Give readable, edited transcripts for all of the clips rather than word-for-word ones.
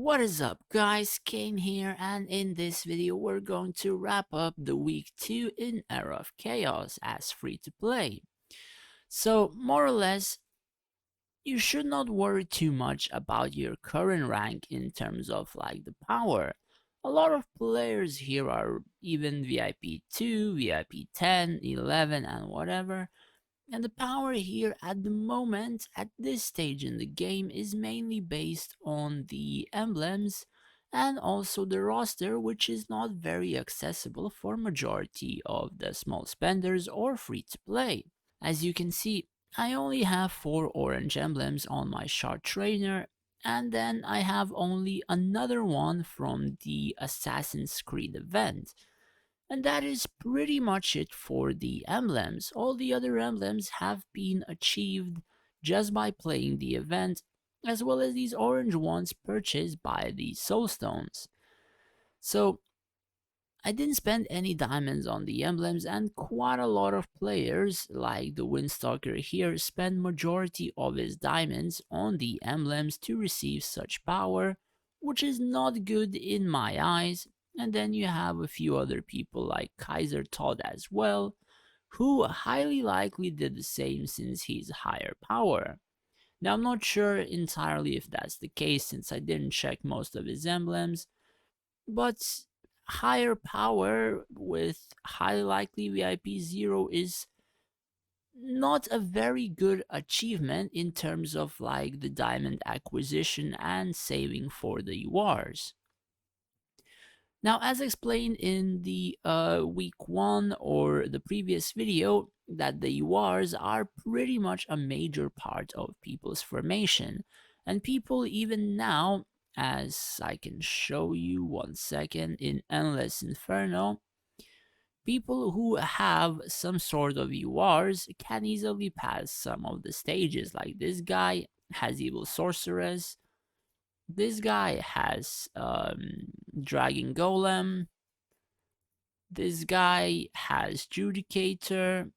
What is up guys, Kane here, and in this video we're going to wrap up the week 2 in Era of Chaos as free to play. So more or less, you should not worry too much about your current rank in terms of like the power. A lot of players here are even VIP 2, VIP 10, 11 and whatever. And the power here at the moment, at this stage in the game, is mainly based on the emblems and also the roster, which is not very accessible for majority of the small spenders or free to play. As you can see, I only have 4 orange emblems on my shard trainer, and then I have only another one from the Assassin's Creed event. And that is pretty much it for the emblems. All the other emblems have been achieved just by playing the event, as well as these orange ones purchased by the soulstones. So I didn't spend any diamonds on the emblems, and quite a lot of players, like the Windstalker here, spend majority of his diamonds on the emblems to receive such power, which is not good in my eyes. And then you have a few other people like Kaiser Todd as well, who highly likely did the same since he's higher power. Now I'm not sure entirely if that's the case since I didn't check most of his emblems, but higher power with highly likely VIP 0 is not a very good achievement in terms of like the diamond acquisition and saving for the URs. Now, as explained in the week 1 or the previous video, that the URs are pretty much a major part of people's formation, and people even now, as I can show you 1 second in Endless Inferno, people who have some sort of URs can easily pass some of the stages. Like this guy has Evil Sorceress, this guy has Dragon Golem, this guy has Judicator,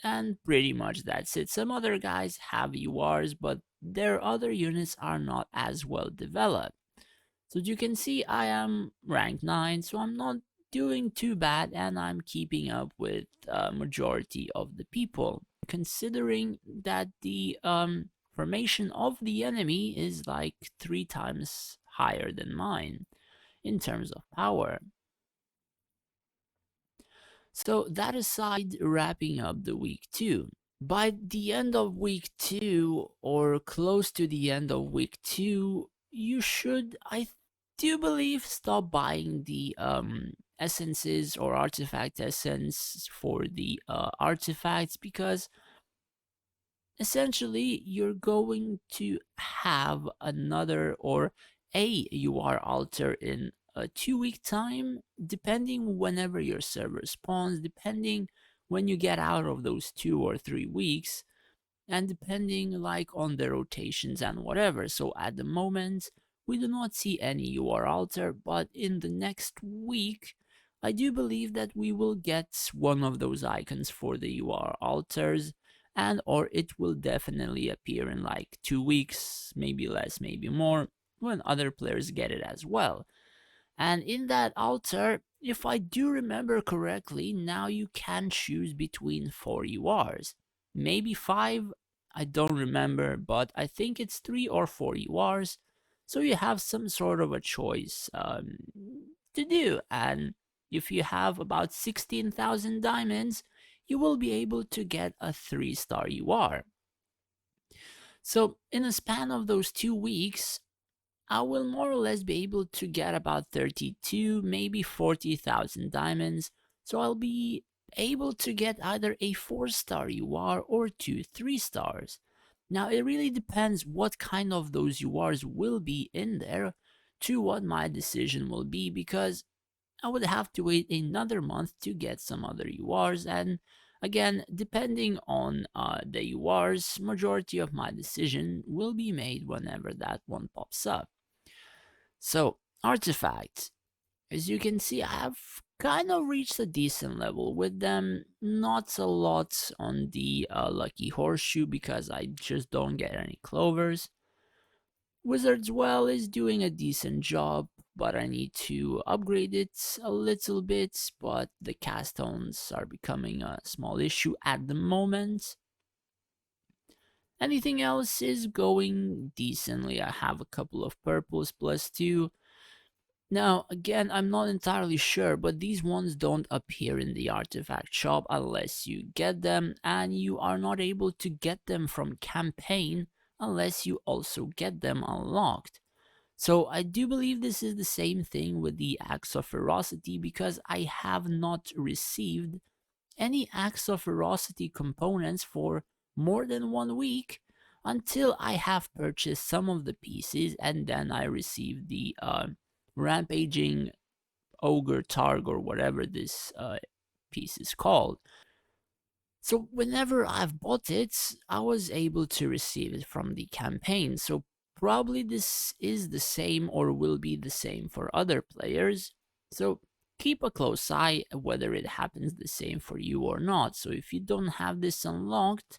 and pretty much that's it. Some other guys have URs, but their other units are not as well developed. So you can see I am rank 9, so I'm not doing too bad and I'm keeping up with majority of the people. Considering that the formation of the enemy is like 3 times higher than mine in terms of power. So that aside, wrapping up the week 2. By the end of week 2 or close to the end of week 2, you should, I do believe, stop buying the essences or artifact essence for the artifacts, because essentially you're going to have another or a UR altar in a 2 week time, depending whenever your server spawns, depending when you get out of those 2 or 3 weeks, and depending like on the rotations and whatever. So at the moment we do not see any UR altar, but in the next week I do believe that we will get one of those icons for the UR altars, and or it will definitely appear in like 2 weeks, maybe less, maybe more, when other players get it as well. And in that altar, if I do remember correctly, now you can choose between 4 URs. Maybe 5, I don't remember, but I think it's 3 or 4 URs. So you have some sort of a choice to do. And if you have about 16,000 diamonds, you will be able to get a 3-star UR. So in a span of those 2 weeks, I will more or less be able to get about 32, maybe 40,000 diamonds. So I'll be able to get either a 4-star UR or 2 3-stars. Now it really depends what kind of those URs will be in there to what my decision will be, because I would have to wait another month to get some other URs, and again, depending on the URs, majority of my decision will be made whenever that one pops up. So, artifacts. As you can see, I have kind of reached a decent level with them. Not a lot on the lucky horseshoe because I just don't get any clovers. Wizards Well is doing a decent job, but I need to upgrade it a little bit. But the cast stones are becoming a small issue at the moment. Anything else is going decently. I have a couple of purples +2. Now, again, I'm not entirely sure, but these ones don't appear in the artifact shop unless you get them, and you are not able to get them from campaign unless you also get them unlocked. So I do believe this is the same thing with the Acts of Ferocity because I have not received any Acts of Ferocity components for more than 1 week until I have purchased some of the pieces and then I received the Rampaging Ogre Targ or whatever this piece is called. So whenever I've bought it, I was able to receive it from the campaign. So probably this is the same or will be the same for other players. So keep a close eye whether it happens the same for you or not. So if you don't have this unlocked,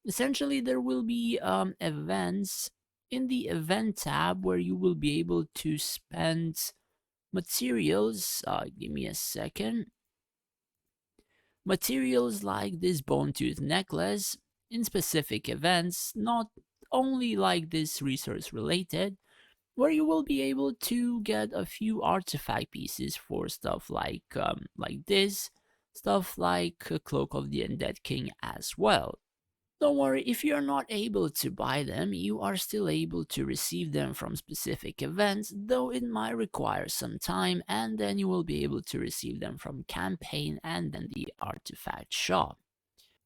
essentially there will be events in the event tab where you will be able to spend materials. Give me a second. Materials like this bone tooth necklace in specific events, not only like this resource related, where you will be able to get a few artifact pieces for stuff like this, stuff like a Cloak of the Undead King as well. Don't worry, if you're not able to buy them, you are still able to receive them from specific events, though it might require some time, and then you will be able to receive them from campaign and then the artifact shop.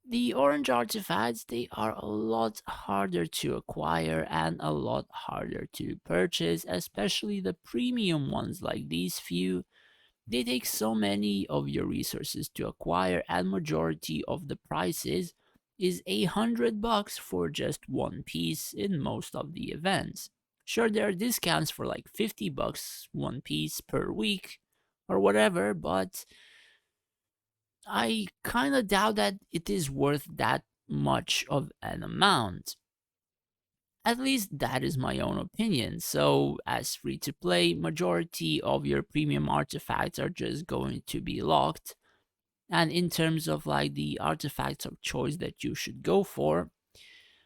The orange artifacts, they are a lot harder to acquire and a lot harder to purchase, especially the premium ones like these few. They take so many of your resources to acquire, and majority of the prices is $100 for just one piece in most of the events. Sure, there are discounts for like $50 one piece per week or whatever, but I kind of doubt that it is worth that much of an amount. At least that is my own opinion. So, as free to play, majority of your premium artifacts are just going to be locked. And in terms of like the artifacts of choice that you should go for,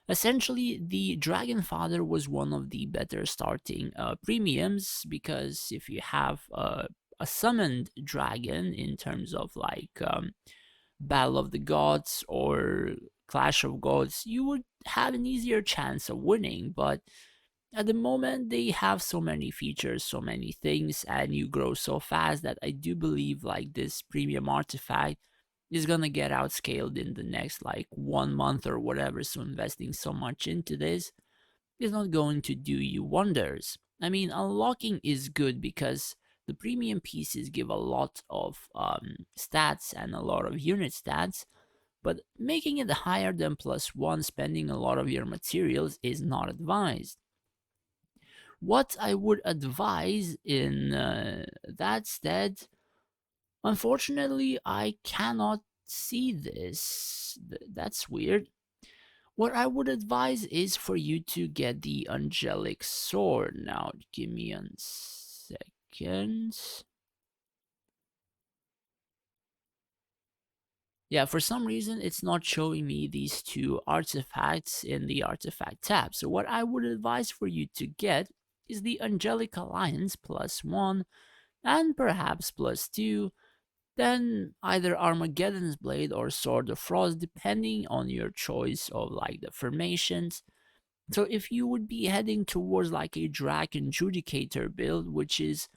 essentially the Dragon Father was one of the better starting premiums because if you have a summoned dragon in terms of like Battle of the Gods or Clash of Gods, you would have an easier chance of winning. But at the moment, they have so many features, so many things, and you grow so fast that I do believe like this premium artifact is gonna get outscaled in the next like 1 month or whatever. So investing so much into this is not going to do you wonders. I mean, unlocking is good because the premium pieces give a lot of stats and a lot of unit stats, but making it higher than +1, spending a lot of your materials is not advised. What I would advise in that stead, unfortunately, I cannot see this. That's weird. What I would advise is for you to get the angelic sword. Now, give me a second. Yeah, for some reason, it's not showing me these two artifacts in the artifact tab. So, what I would advise for you to get is the Angelic Alliance +1 and perhaps +2, then either Armageddon's Blade or Sword of Frost, depending on your choice of like the formations. So if you would be heading towards like a Dragon Judicator build, which is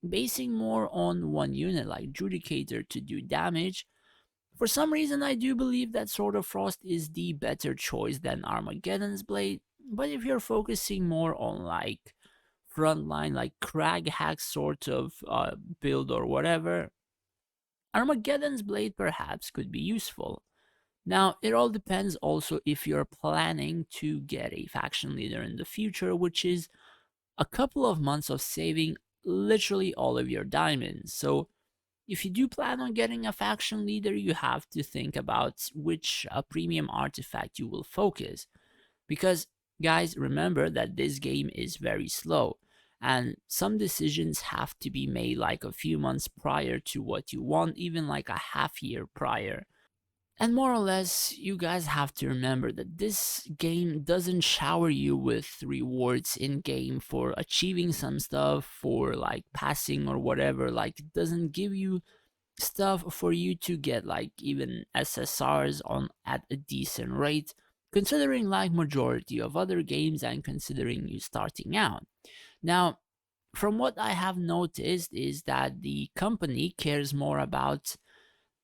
basing more on one unit like Judicator to do damage, for some reason I do believe that Sword of Frost is the better choice than Armageddon's Blade. But if you're focusing more on like frontline, like crag hack sort of build or whatever, Armageddon's Blade perhaps could be useful. Now, it all depends also if you're planning to get a faction leader in the future, which is a couple of months of saving literally all of your diamonds. So, if you do plan on getting a faction leader, you have to think about which premium artifact you will focus. Because Guys, remember that this game is very slow, and some decisions have to be made like a few months prior to what you want, even like a half year prior. And more or less, you guys have to remember that this game doesn't shower you with rewards in game for achieving some stuff, for like passing or whatever. Like, it doesn't give you stuff for you to get like even SSRs on at a decent rate, considering like majority of other games and considering you starting out. Now, from what I have noticed is that the company cares more about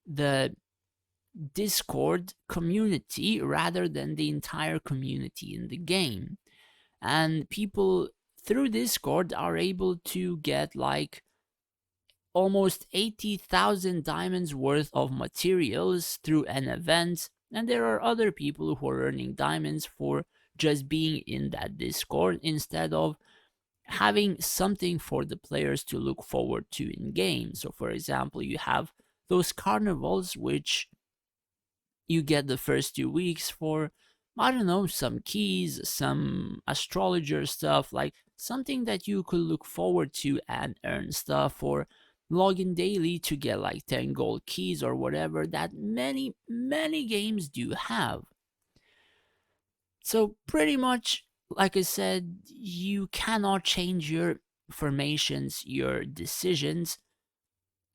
the Discord community rather than the entire community in the game. And people through Discord are able to get like almost 80,000 diamonds worth of materials through an event, and there are other people who are earning diamonds for just being in that Discord instead of having something for the players to look forward to in game. So, for example, you have those carnivals, which you get the first 2 weeks for, I don't know, some keys, some astrologer stuff, like something that you could look forward to and earn stuff for. Login daily to get like 10 gold keys or whatever that many games do have. So pretty much, like I said, you cannot change your formations, your decisions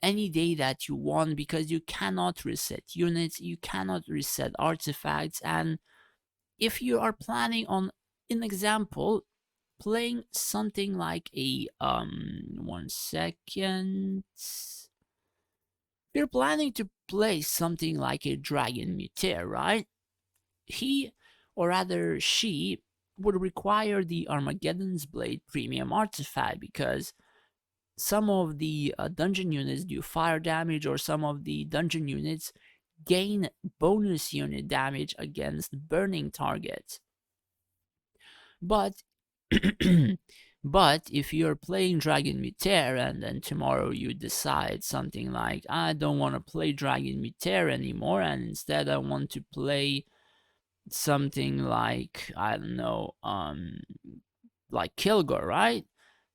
any day that you want, because you cannot reset units, you cannot reset artifacts. And if you are planning on, an example, playing something like a 1 second, if you're planning to play something like a dragon muteer, right? He, or rather she, would require the Armageddon's Blade premium artifact, because some of the dungeon units do fire damage, or some of the dungeon units gain bonus unit damage against burning targets. But but if you're playing Dragon Muteer and then tomorrow you decide something like, I don't want to play Dragon Muteer anymore, and instead I want to play something like, I don't know, like Kilgore, right?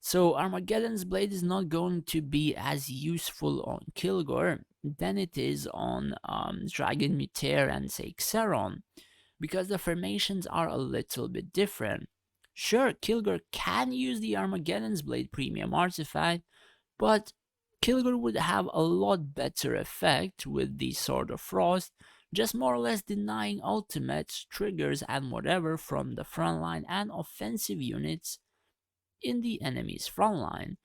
So Armageddon's Blade is not going to be as useful on Kilgore than it is on Dragon Muteer and say Xeron, because the formations are a little bit different. Sure, Kilgore can use the Armageddon's Blade premium artifact, but Kilgore would have a lot better effect with the Sword of Frost, just more or less denying ultimates, triggers, and whatever from the frontline and offensive units in the enemy's frontline,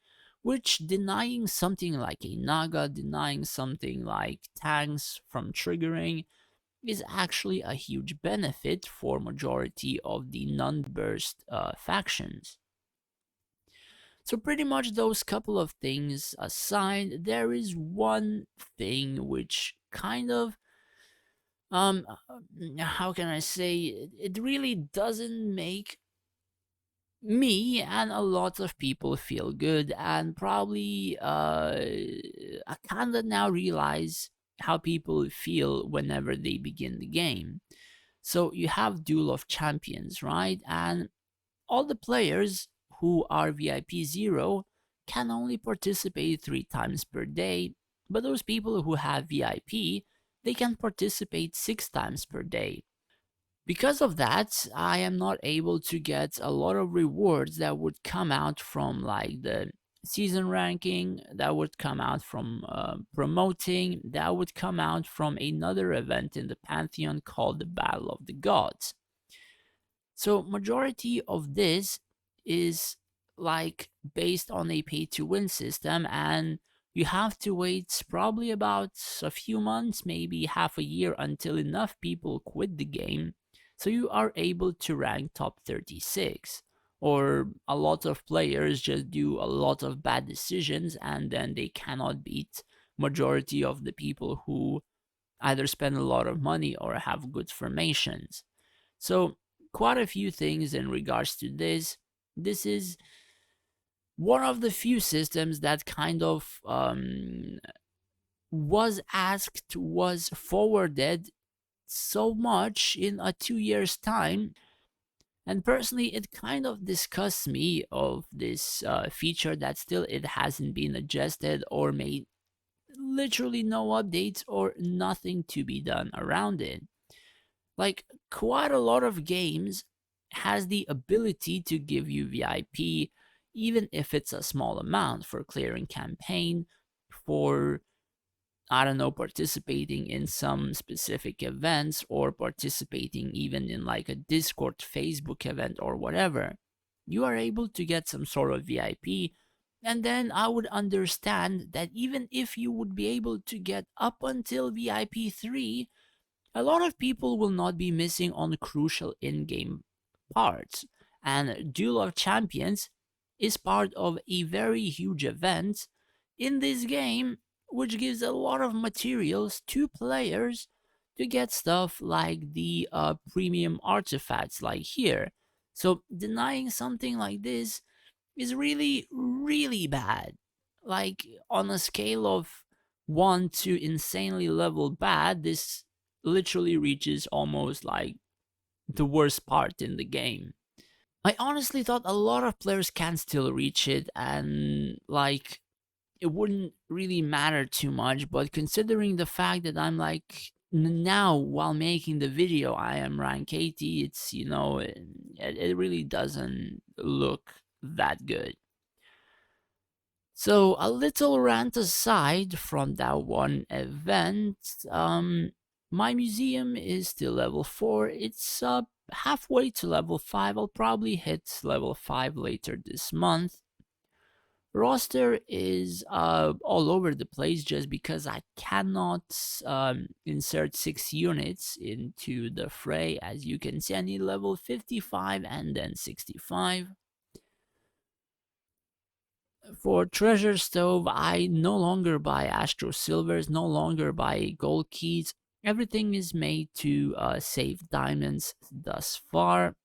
which denying something like a Naga, denying something like tanks from triggering, is actually a huge benefit for majority of the non-burst factions. So pretty much those couple of things aside, there is one thing which kind of how can I say, it really doesn't make me and a lot of people feel good, and probably I kind of now realize how people feel whenever they begin the game. So you have Duel of Champions, right? And all the players who are VIP 0 can only participate 3 times per day, but those people who have VIP, they can participate 6 times per day. Because of that, I am not able to get a lot of rewards that would come out from like the season ranking, that would come out from promoting, that would come out from another event in the Pantheon called the Battle of the Gods. So majority of this is like based on a pay to win system, and you have to wait probably about a few months, maybe half a year, until enough people quit the game so you are able to rank top 36. Or a lot of players just do a lot of bad decisions and then they cannot beat majority of the people who either spend a lot of money or have good formations. So quite a few things in regards to this. This is one of the few systems that kind of was asked, was forwarded so much in a 2 years time, And personally, it kind of disgusts me of this feature that still it hasn't been adjusted or made literally no updates or nothing to be done around it. Like, quite a lot of games has the ability to give you VIP, even if it's a small amount for clearing campaign, for, I don't know, participating in some specific events or participating even in like a Discord, Facebook event or whatever. You are able to get some sort of VIP. And then I would understand that even if you would be able to get up until VIP 3, a lot of people will not be missing on crucial in-game parts. And Duel of Champions is part of a very huge event in this game, which gives a lot of materials to players to get stuff like the premium artifacts like here. So denying something like this is really, really bad. Like, on a scale of 1 to insanely level bad, this literally reaches almost like the worst part in the game. I honestly thought a lot of players can still reach it, and like, it wouldn't really matter too much, but considering the fact that I'm like, now while making the video I am rank 80, it's, it really doesn't look that good. So, a little rant aside from that one event, my museum is still level 4. It's halfway to level 5. I'll probably hit level 5 later this month. Roster is all over the place just because I cannot insert 6 units into the fray. As you can see, I need level 55 and then 65. For treasure stove, I no longer buy astro silvers, no longer buy gold keys. Everything is made to save diamonds thus far.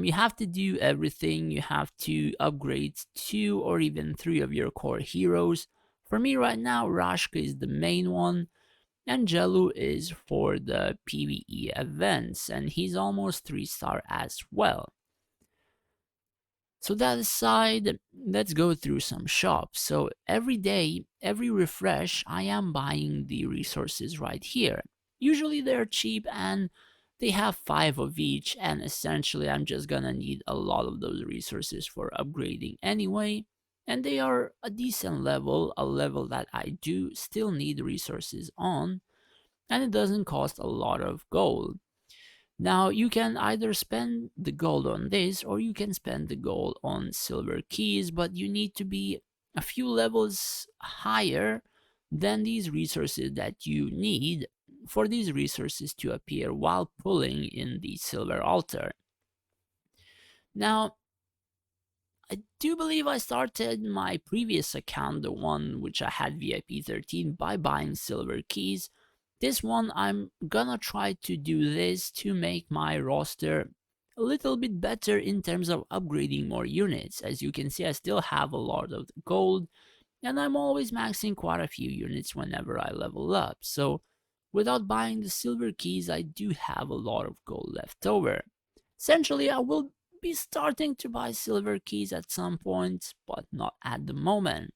You have to do everything. You have to upgrade 2 or even 3 of your core heroes. For me right now, Rashka is the main one, and Jellu is for the PvE events, and he's almost 3-star as well. So that aside, let's go through some shops. So every day, every refresh, I am buying the resources right here. Usually they're cheap and they have 5 of each, and essentially I'm just gonna need a lot of those resources for upgrading anyway. And they are a decent level, a level that I do still need resources on, and it doesn't cost a lot of gold. Now, you can either spend the gold on this or you can spend the gold on silver keys, but you need to be a few levels higher than these resources that you need for these resources to appear while pulling in the silver altar. Now, I do believe I started my previous account, the one which I had VIP 13, by buying silver keys. This one, I'm gonna try to do this to make my roster a little bit better in terms of upgrading more units. As you can see, I still have a lot of gold, and I'm always maxing quite a few units whenever I level up. So, without buying the silver keys, I do have a lot of gold left over. Essentially, I will be starting to buy silver keys at some point, but not at the moment.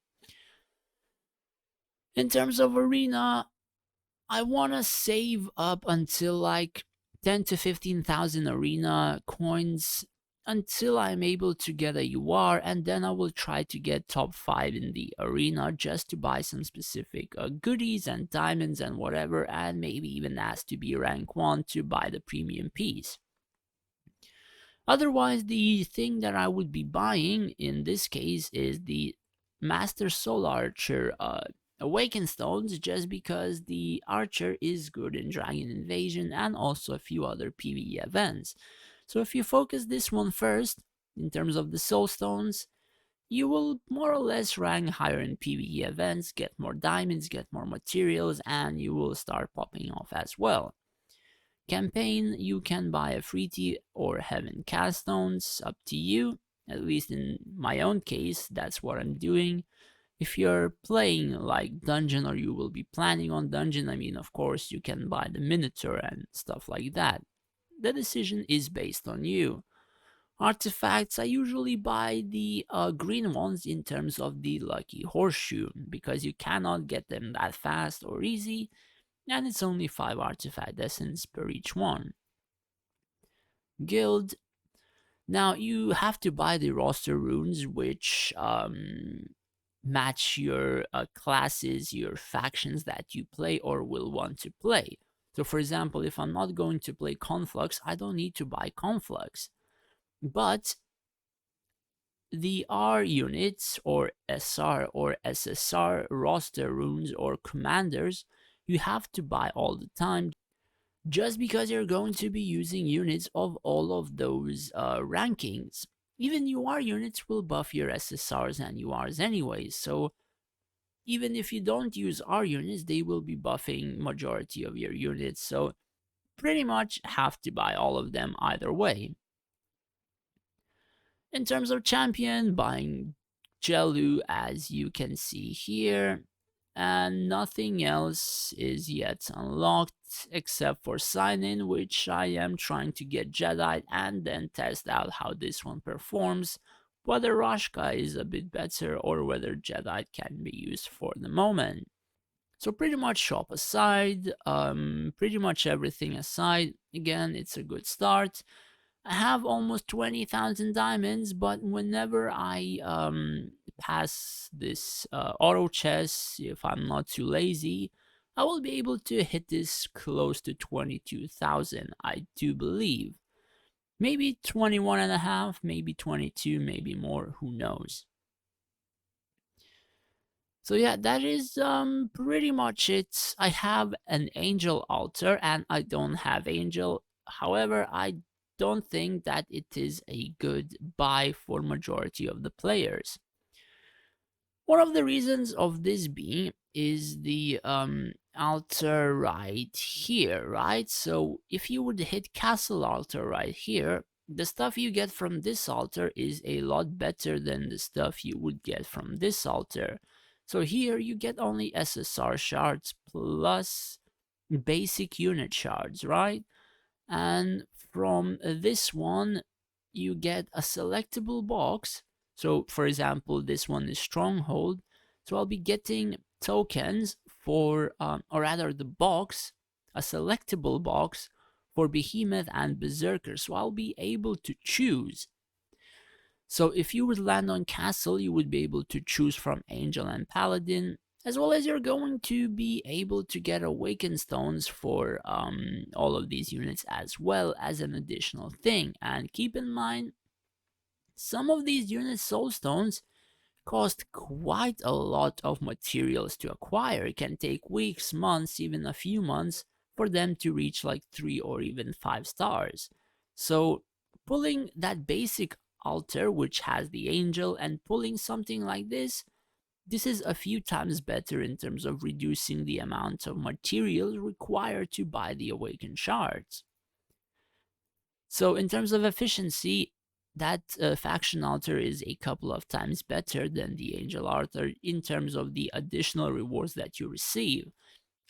In terms of arena, I want to save up until like 10 to 15,000 arena coins until I'm able to get a UR, and then I will try to get top 5 in the arena just to buy some specific goodies and diamonds and whatever, and maybe even ask to be rank 1 to buy the premium piece. Otherwise, the thing that I would be buying in this case is the Master Soul Archer Awaken Stones, just because the Archer is good in Dragon Invasion and also a few other PvE events. So if you focus this one first, in terms of the Soul Stones, you will more or less rank higher in PvE events, get more diamonds, get more materials, and you will start popping off as well. Campaign, you can buy a free tea or heaven cast stones, up to you. At least in my own case, that's what I'm doing. If you're playing like dungeon or you will be planning on dungeon, I mean, of course, you can buy the minotaur and stuff like that. the decision is based on you. Artifacts, I usually buy the green ones in terms of the lucky horseshoe, because you cannot get them that fast or easy, and it's only 5 artifact essence per each one. Guild, now you have to buy the roster runes which match your classes, your factions that you play or will want to play. So for example, if I'm not going to play Conflux, I don't need to buy Conflux. But the R units or SR or SSR roster runes or commanders, you have to buy all the time, just because you're going to be using units of all of those rankings. Even UR units will buff your SSRs and URs anyways, so even if you don't use R units, they will be buffing majority of your units, so pretty much have to buy all of them either way. In terms of champion, buying Jelu as you can see here, and nothing else is yet unlocked except for sign-in, which I am trying to get Jedi and then test out how this one performs, whether Rashka is a bit better or whether Jedi can be used for the moment. So pretty much shop aside, pretty much everything aside, again, it's a good start. I have almost 20,000 diamonds, but whenever I pass this auto chess, if I'm not too lazy, I will be able to hit this close to 22,000, I do believe. Maybe 21 and a half, maybe 22, maybe more, who knows. So yeah, that is pretty much it. I have an angel altar and I don't have angel. However, I don't think that it is a good buy for majority of the players. One of the reasons of this being is the altar right here, right? So if you would hit castle altar right here, the stuff you get from this altar is a lot better than the stuff you would get from this altar. So here you get only SSR shards plus basic unit shards, right? And from this one, you get a selectable box. So for example, this one is Stronghold. So I'll be getting tokens for, or rather the box, a selectable box for Behemoth and Berserker. So I'll be able to choose. So if you would land on Castle, you would be able to choose from Angel and Paladin, as well as you're going to be able to get Awaken Stones for all of these units as well as an additional thing. And keep in mind, some of these units' Soul Stones cost quite a lot of materials to acquire. It can take weeks, months, even a few months for them to reach like 3 or even 5 stars. So pulling that basic altar which has the angel and pulling something like this is a few times better in terms of reducing the amount of materials required to buy the awakened shards. So in terms of efficiency, that faction altar is a couple of times better than the angel altar in terms of the additional rewards that you receive.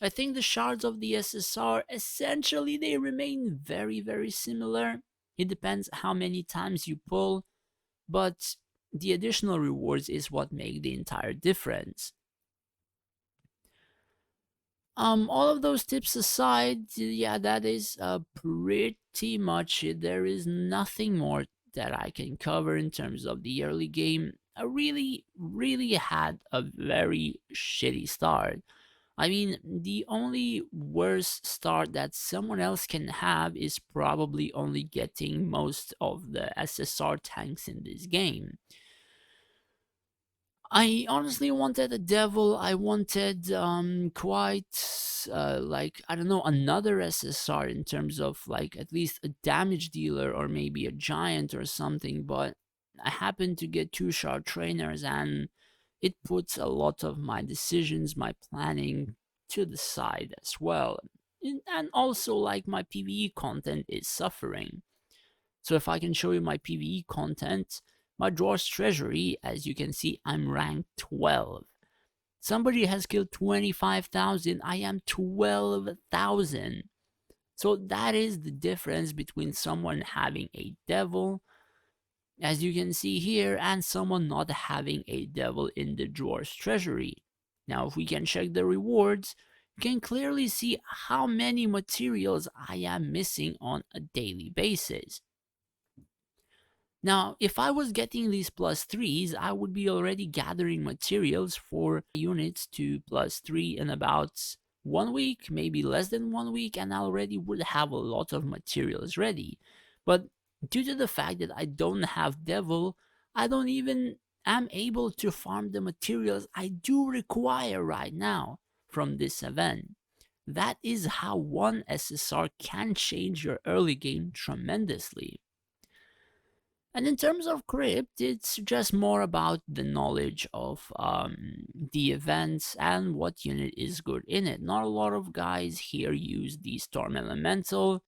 I think the shards of the SSR, essentially they remain very similar. It depends how many times you pull, but the additional rewards is what make the entire difference. All of those tips aside, yeah, that is pretty much it. There is nothing more that I can cover in terms of the early game. I really had a very shitty start. I mean, the only worst start that someone else can have is probably only getting most of the SSR tanks in this game. I honestly wanted a devil. I wanted quite like, I don't know, another SSR in terms of like at least a damage dealer or maybe a giant or something, but I happened to get 2 shard trainers and it puts a lot of my decisions, my planning to the side as well. And also like my PvE content is suffering. So if I can show you my PvE content, my Dwarf's Treasury, as you can see, I'm ranked 12. Somebody has killed 25,000, I am 12,000. So that is the difference between someone having a devil, as you can see here, and someone not having a devil in the drawer's treasury. Now, if we can check the rewards, you can clearly see how many materials I am missing on a daily basis. Now, if I was getting these plus 3s, I would be already gathering materials for units to plus 3 in about 1 week, maybe less than 1 week, and I already would have a lot of materials ready. But due to the fact that I don't have Devil, I don't even am able to farm the materials I do require right now from this event. That is how one SSR can change your early game tremendously. And in terms of crypt, it's just more about the knowledge of the events and what unit is good in it. Not a lot of guys here use the Storm Elemental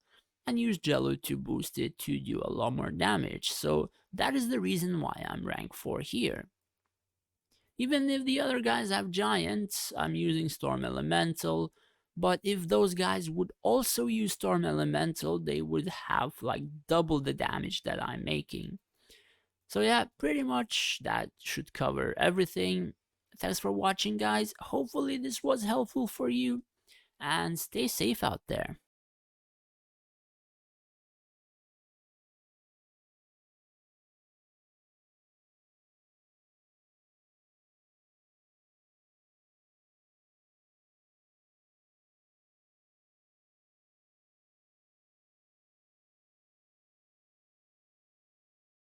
and use Jello to boost it to do a lot more damage. So that is the reason why I'm rank 4 here. Even if the other guys have Giants, I'm using Storm Elemental. But if those guys would also use Storm Elemental, they would have like double the damage that I'm making. So yeah, pretty much that should cover everything. Thanks for watching, guys. Hopefully this was helpful for you, and stay safe out there.